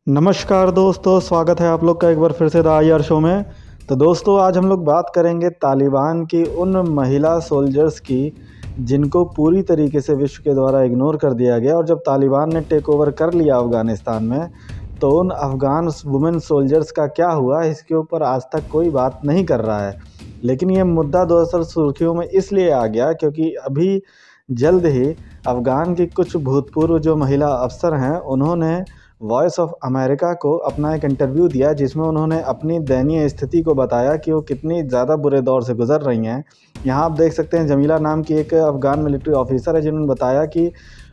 नमस्कार दोस्तों, स्वागत है आप लोग का एक बार फिर से द आई आर शो में। तो दोस्तों, आज हम लोग बात करेंगे तालिबान की उन महिला सोल्जर्स की जिनको पूरी तरीके से विश्व के द्वारा इग्नोर कर दिया गया। और जब तालिबान ने टेक ओवर कर लिया अफ़गानिस्तान में, तो उन अफ़गान वुमेन सोल्जर्स का क्या हुआ, इसके ऊपर आज तक कोई बात नहीं कर रहा है। लेकिन ये मुद्दा दरअसल सुर्खियों में इसलिए आ गया क्योंकि अभी जल्द ही अफ़गान की कुछ भूतपूर्व जो महिला अफ़सर हैं, उन्होंने वॉइस ऑफ अमेरिका को अपना एक इंटरव्यू दिया, जिसमें उन्होंने अपनी दयनीय स्थिति को बताया कि वो कितनी ज़्यादा बुरे दौर से गुज़र रही हैं। यहाँ आप देख सकते हैं, जमीला नाम की एक अफ़गान मिलिट्री ऑफिसर है, जिन्होंने बताया कि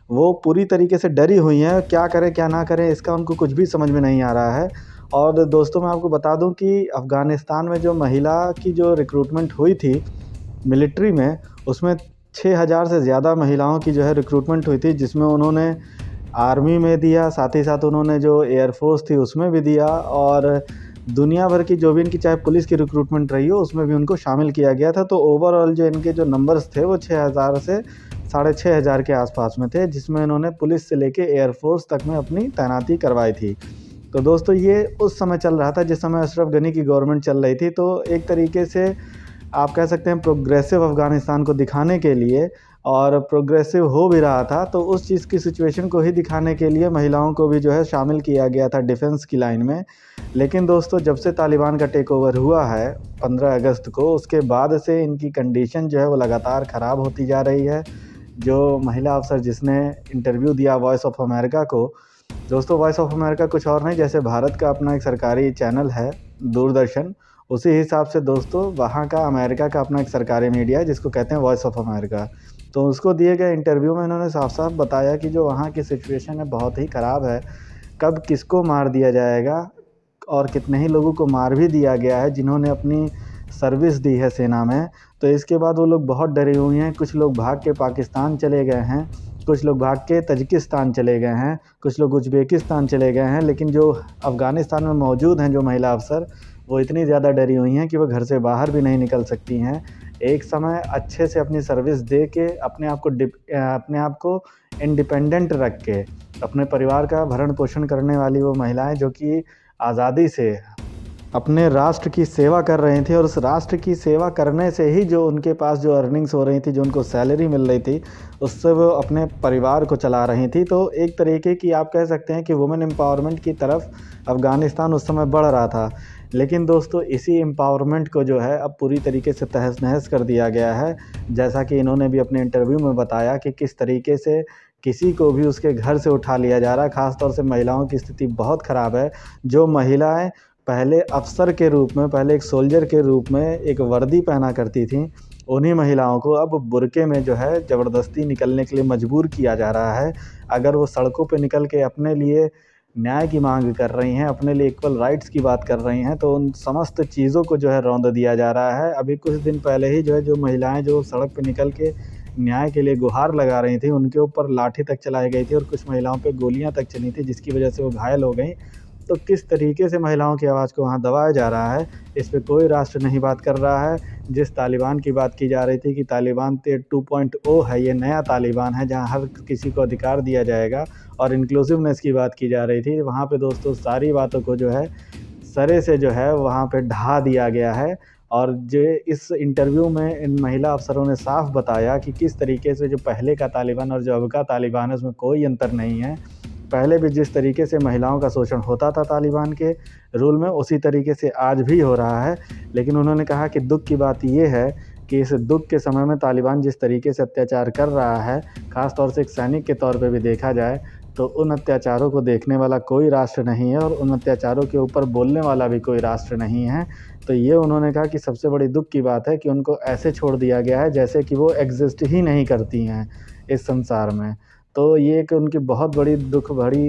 वो पूरी तरीके से डरी हुई हैं, क्या करें क्या ना करें इसका उनको कुछ भी समझ में नहीं आ रहा है। और दोस्तों, मैं आपको बता दूं कि अफ़गानिस्तान में जो महिला की जो रिक्रूटमेंट हुई थी मिलिट्री में, उसमें 6000 से ज़्यादा महिलाओं की जो है रिक्रूटमेंट हुई थी, जिसमें उन्होंने आर्मी में दिया, साथ ही साथ उन्होंने जो एयरफोर्स थी उसमें भी दिया, और दुनिया भर की जो भी इनकी चाहे पुलिस की रिक्रूटमेंट रही हो उसमें भी उनको शामिल किया गया था। तो ओवरऑल जो इनके जो नंबर्स थे वो 6000 से 6500 के आसपास में थे, जिसमें इन्होंने पुलिस से लेके एयरफोर्स तक में अपनी तैनाती करवाई थी। तो दोस्तों, ये उस समय चल रहा था जिस समय अशरफ गनी की गवर्नमेंट चल रही थी। तो एक तरीके से आप कह सकते हैं प्रोग्रेसिव अफ़गानिस्तान को दिखाने के लिए, और प्रोग्रेसिव हो भी रहा था, तो उस चीज़ की सिचुएशन को ही दिखाने के लिए महिलाओं को भी जो है शामिल किया गया था डिफेंस की लाइन में। लेकिन दोस्तों, जब से तालिबान का टेक ओवर हुआ है 15 अगस्त को, उसके बाद से इनकी कंडीशन जो है वो लगातार ख़राब होती जा रही है। जो महिला अफ़सर जिसने इंटरव्यू दिया वॉइस ऑफ अमेरिका को, दोस्तों वॉइस ऑफ अमेरिका कुछ और नहीं, जैसे भारत का अपना एक सरकारी चैनल है दूरदर्शन, उसी हिसाब से दोस्तों वहाँ का अमेरिका का अपना एक सरकारी मीडिया है जिसको कहते हैं वॉइस ऑफ अमेरिका। तो उसको दिए गए इंटरव्यू में इन्होंने साफ-साफ बताया कि जो वहाँ की सिचुएशन है बहुत ही ख़राब है। कब किसको मार दिया जाएगा, और कितने ही लोगों को मार भी दिया गया है जिन्होंने अपनी सर्विस दी है सेना में। तो इसके बाद वो लोग बहुत डरे हुए हैं। कुछ लोग भाग के पाकिस्तान चले गए हैं, कुछ लोग भाग के तजिकिस्तान चले गए हैं, कुछ लोग उज़्बेकिस्तान चले गए हैं। लेकिन जो अफ़गानिस्तान में मौजूद हैं जो महिला अफ़सर, वो इतनी ज़्यादा डरी हुई हैं कि वो घर से बाहर भी नहीं निकल सकती हैं। एक समय अच्छे से अपनी सर्विस दे के अपने आप को इंडिपेंडेंट रख के अपने परिवार का भरण पोषण करने वाली वो महिलाएं, जो कि आज़ादी से अपने राष्ट्र की सेवा कर रही थी, और उस राष्ट्र की सेवा करने से ही जो उनके पास जो अर्निंग्स हो रही थी, जो उनको सैलरी मिल रही थी, उससे वो अपने परिवार को चला रही थी। तो एक तरीके की आप कह सकते हैं कि वुमेन एम्पावरमेंट की तरफ अफ़गानिस्तान उस समय बढ़ रहा था। लेकिन दोस्तों, इसी एम्पावरमेंट को जो है अब पूरी तरीके से तहस-नहस कर दिया गया है। जैसा कि इन्होंने भी अपने इंटरव्यू में बताया कि किस तरीके से किसी को भी उसके घर से उठा लिया जा रहा है। ख़ास तौर से महिलाओं की स्थिति बहुत ख़राब है। जो महिलाएं पहले अफ़सर के रूप में, पहले एक सोल्जर के रूप में एक वर्दी पहना करती थीं, उन्हीं महिलाओं को अब बुर्के में जो है ज़बरदस्ती निकलने के लिए मजबूर किया जा रहा है। अगर वो सड़कों पे निकल के अपने लिए न्याय की मांग कर रही हैं, अपने लिए इक्वल राइट्स की बात कर रही हैं, तो उन समस्त चीज़ों को जो है रौंद दिया जा रहा है। अभी कुछ दिन पहले ही जो है जो महिलाएं जो सड़क पे निकल के न्याय के लिए गुहार लगा रही थी, उनके ऊपर लाठी तक चलाई गई थी, और कुछ महिलाओं पे गोलियां तक चली थी, जिसकी वजह से वो घायल हो गई। तो किस तरीके से महिलाओं की आवाज़ को वहाँ दबाया जा रहा है, इस पे कोई राष्ट्र नहीं बात कर रहा है। जिस तालिबान की बात की जा रही थी कि तालिबान 2.0 है, ये नया तालिबान है जहाँ हर किसी को अधिकार दिया जाएगा, और इंक्लूसिवनेस की बात की जा रही थी, वहाँ पे दोस्तों सारी बातों को जो है सरे से जो है वहाँ पे ढहा दिया गया है। और जो इस इंटरव्यू में इन महिला अफ़सरों ने साफ बताया कि किस तरीके से जो पहले का तालिबान और जो अब का तालिबान है, उसमें कोई अंतर नहीं है। पहले भी जिस तरीके से महिलाओं का शोषण होता था तालिबान के रूल में, उसी तरीके से आज भी हो रहा है। लेकिन उन्होंने कहा कि दुःख की बात ये है कि इस दुःख के समय में तालिबान जिस तरीके से अत्याचार कर रहा है, ख़ास तौर से एक सैनिक के तौर पे भी देखा जाए, तो उन अत्याचारों को देखने वाला कोई राष्ट्र नहीं है, और उन अत्याचारों के ऊपर बोलने वाला भी कोई राष्ट्र नहीं है। तो ये उन्होंने कहा कि सबसे बड़ी दुःख की बात है कि उनको ऐसे छोड़ दिया गया है जैसे कि वो एग्ज़िस्ट ही नहीं करती हैं इस संसार में। तो ये एक उनकी बहुत बड़ी दुःख भरी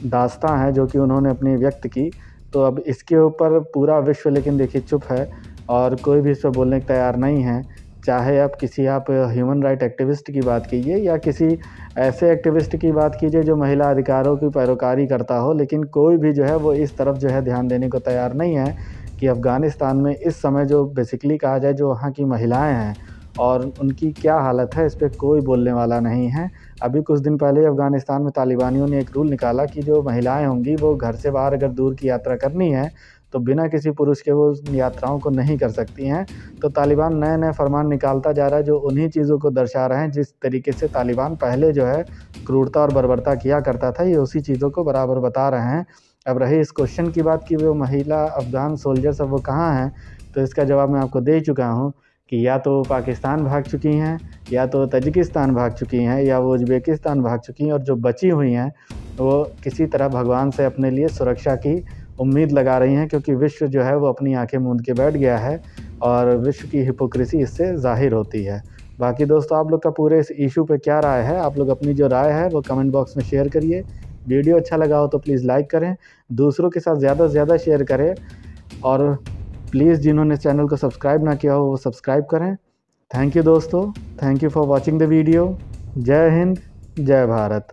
दास्तां है जो कि उन्होंने अपनी व्यक्त की। तो अब इसके ऊपर पूरा विश्व लेकिन देखिए चुप है, और कोई भी इस पे बोलने को तैयार नहीं है। चाहे आप ह्यूमन राइट एक्टिविस्ट की बात कीजिए, या किसी ऐसे एक्टिविस्ट की बात कीजिए जो महिला अधिकारों की पैरोकारी करता हो, लेकिन कोई भी जो है वो इस तरफ जो है ध्यान देने को तैयार नहीं है कि अफ़गानिस्तान में इस समय जो बेसिकली कहा जाए जो वहाँ की महिलाएं हैं, और उनकी क्या हालत है इस पर कोई बोलने वाला नहीं है। अभी कुछ दिन पहले अफ़गानिस्तान में तालिबानियों ने एक रूल निकाला कि जो महिलाएं होंगी वो घर से बाहर अगर दूर की यात्रा करनी है तो बिना किसी पुरुष के वो यात्राओं को नहीं कर सकती हैं। तो तालिबान नए नए फरमान निकालता जा रहा है जो उन्हीं चीज़ों को दर्शा रहे हैं जिस तरीके से तालिबान पहले जो है क्रूरता और बर्बरता किया करता था, ये उसी चीज़ों को बराबर बता रहे हैं। अब रही इस क्वेश्चन की बात कि वो महिला अफ़गान सोल्जर्स अब वो कहाँ हैं, तो इसका जवाब मैं आपको दे चुका हूँ कि या तो पाकिस्तान भाग चुकी हैं, या तो तजिकिस्तान भाग चुकी हैं, या वो उज़्बेकिस्तान भाग चुकी हैं, और जो बची हुई हैं वो किसी तरह भगवान से अपने लिए सुरक्षा की उम्मीद लगा रही हैं, क्योंकि विश्व जो है वो अपनी आंखें मूंद के बैठ गया है और विश्व की हिपोक्रेसी इससे ज़ाहिर होती है। बाकी दोस्तों, आप लोग का पूरे इस इशू पे क्या राय है? आप लोग अपनी जो राय है वो कमेंट बॉक्स में शेयर करिए। वीडियो अच्छा लगा हो तो प्लीज़ लाइक करें, दूसरों के साथ ज़्यादा से ज़्यादा शेयर करें, और प्लीज़ जिन्होंने चैनल को सब्सक्राइब ना किया हो वो सब्सक्राइब करें। थैंक यू दोस्तों, thank you for watching the video. जय हिंद, जय भारत।